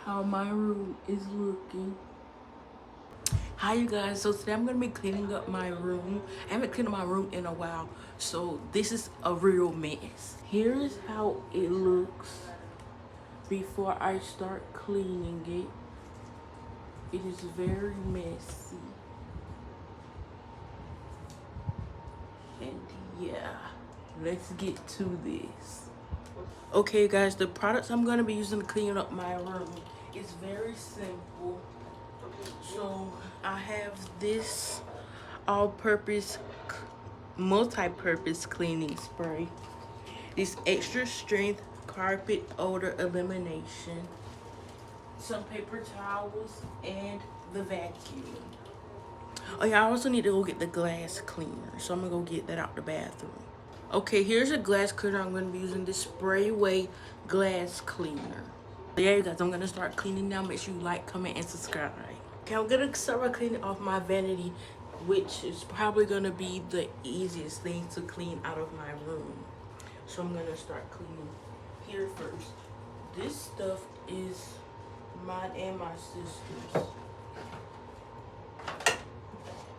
how my room is looking. Hi you guys, so today I'm gonna be cleaning up my room. I haven't cleaned up my room in a while, so this is a real mess. Here is how it looks before I start cleaning it. It is very messy. And yeah, let's get to this. Okay guys, the products I'm gonna be using to clean up my room is very simple. So I have this all-purpose multi-purpose cleaning spray, this extra strength carpet odor elimination, some paper towels, and the vacuum. Oh yeah, I also need to go get the glass cleaner, so I'm gonna go get that out the bathroom. Okay, here's a glass cleaner. I'm gonna be using this spray away glass cleaner. Yeah, you guys, I'm gonna start cleaning now. Make sure you like, comment, and subscribe. Okay, I'm gonna start by cleaning off my vanity, which is probably gonna be the easiest thing to clean out of my room. So I'm gonna start cleaning here first. This stuff is mine and my sister's.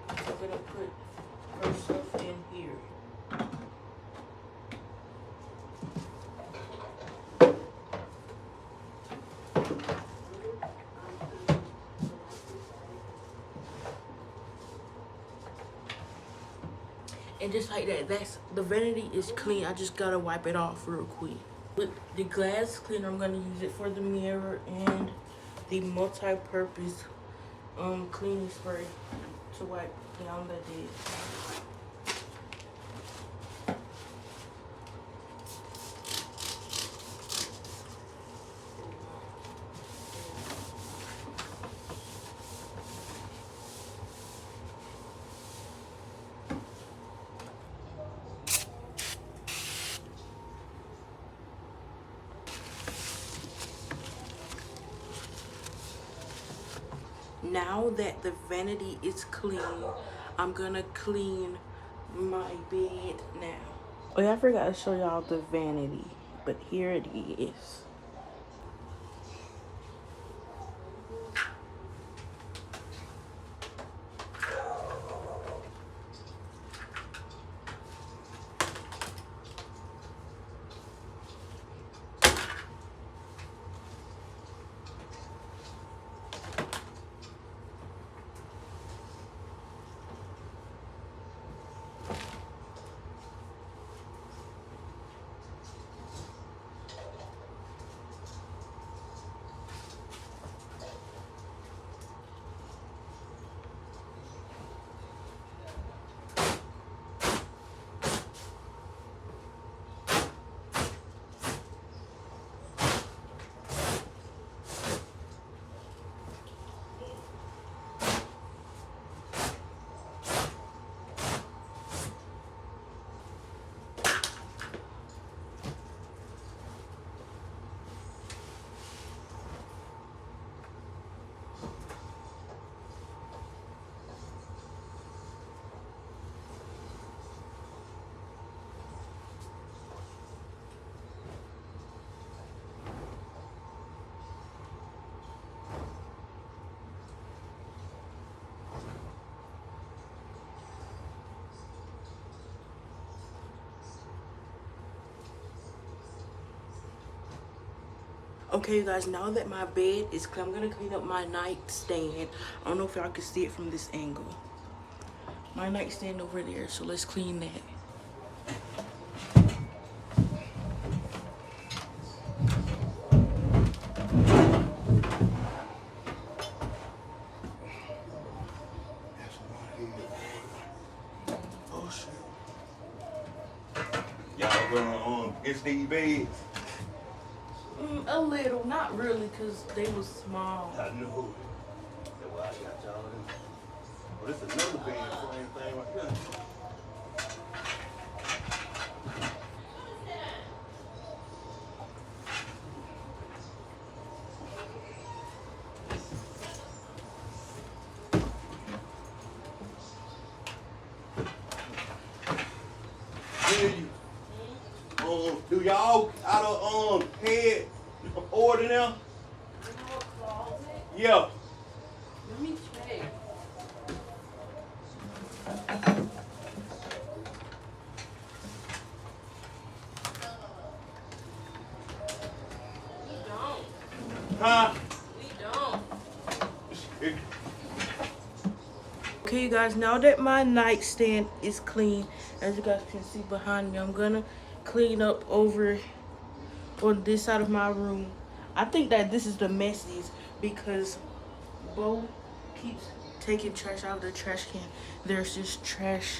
I'm gonna put her stuff in here. And just like that, the vanity is clean. I just gotta wipe it off real quick. With the glass cleaner, I'm gonna use it for the mirror and the multi-purpose cleaning spray to wipe down the dish. Now that the vanity is clean, I'm gonna clean my bed now. Oh yeah, I forgot to show y'all the vanity, but here it is. Okay, you guys, now that my bed is clean, I'm gonna clean up my nightstand. I don't know if y'all can see it from this angle. My nightstand over there, so let's clean that. Oh shit. Y'all gonna get these beds? A little, not really, because they was small. I know it. That's why I got y'all in. Oh, this is another bed, same thing right here. Do y'all out of head order now? Yeah. Let me check. We don't. Huh? We don't. Okay, you guys, now that my nightstand is clean, as you guys can see behind me, I'm gonna clean up over on this side of my room. I think that this is the messiest because Bo keeps taking trash out of the trash can. There's just trash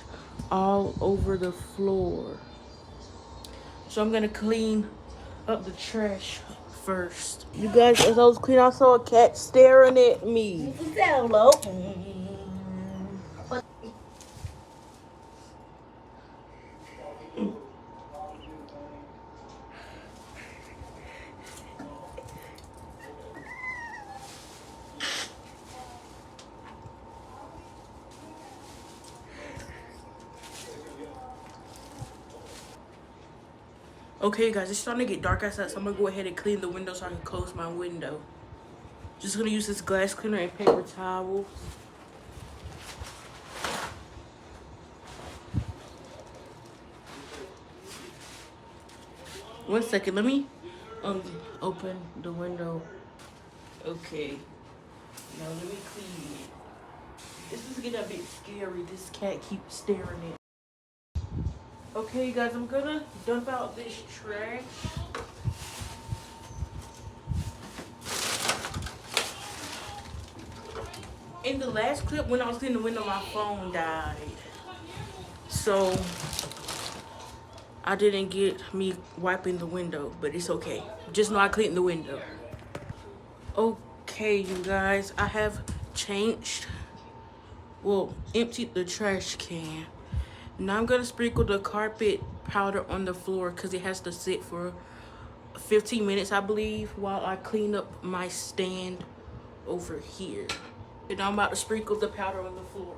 all over the floor. So I'm gonna clean up the trash first. You guys, as I was cleaning, I saw a cat staring at me. Hello. Okay, guys, it's starting to get dark outside, so I'm gonna go ahead and clean the window so I can close my window. Just gonna use this glass cleaner and paper towels. One second, let me open the window. Okay, now let me clean it. This is getting a bit scary. This cat keeps staring at me. Okay, you guys, I'm gonna dump out this trash. In the last clip, when I was cleaning the window, my phone died. So I didn't get me wiping the window, but it's okay. Just know I cleaned the window. Okay, you guys, I have changed, well, emptied the trash can. Now I'm gonna sprinkle the carpet powder on the floor because it has to sit for 15 minutes, I believe, while I clean up my stand over here. And I'm about to sprinkle the powder on the floor.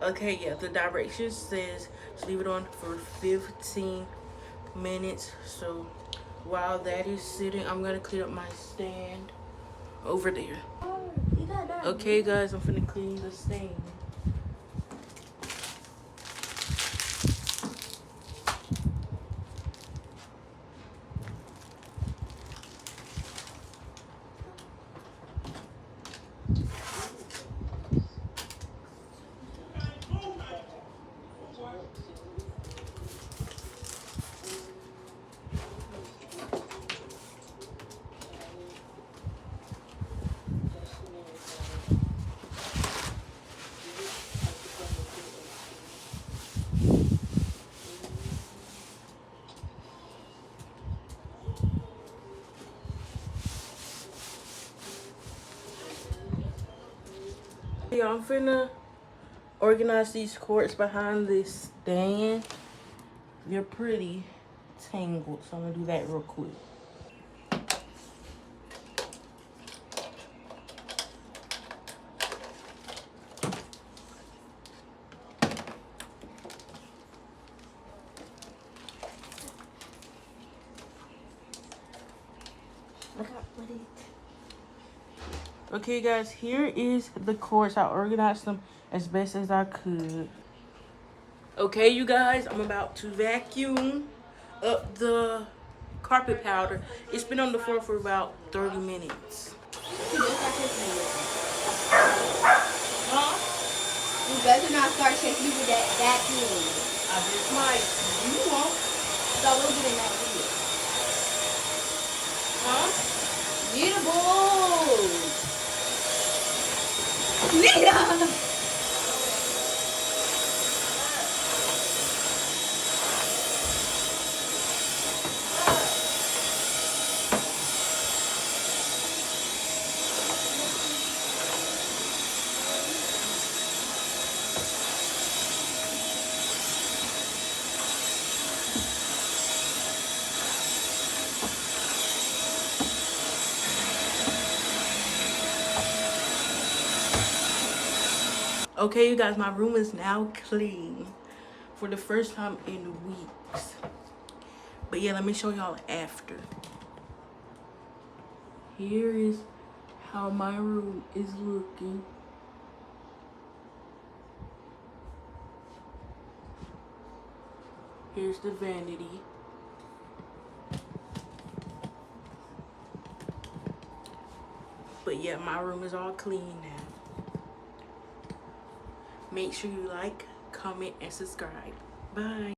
Okay, yeah, the directions says to leave it on for 15 minutes. So while that is sitting, I'm gonna clean up my stand over there. Okay, guys, I'm finna clean the stand. Yeah, I'm finna organize these cords behind this stand. They're pretty tangled, so I'm gonna do that real quick. Okay, guys, here is the cords. I organized them as best as I could. Okay, you guys, I'm about to vacuum up the carpet powder. It's been on the floor for about 30 minutes. Huh? You better not start shaking with that vacuum. I just might. You won't. So we'll get in that video. Huh? Get a ball. Nita! Okay, you guys, my room is now clean for the first time in weeks. But yeah, let me show y'all after. Here is how my room is looking. Here's the vanity. But yeah, my room is all clean now. Make sure you like, comment, and subscribe. Bye.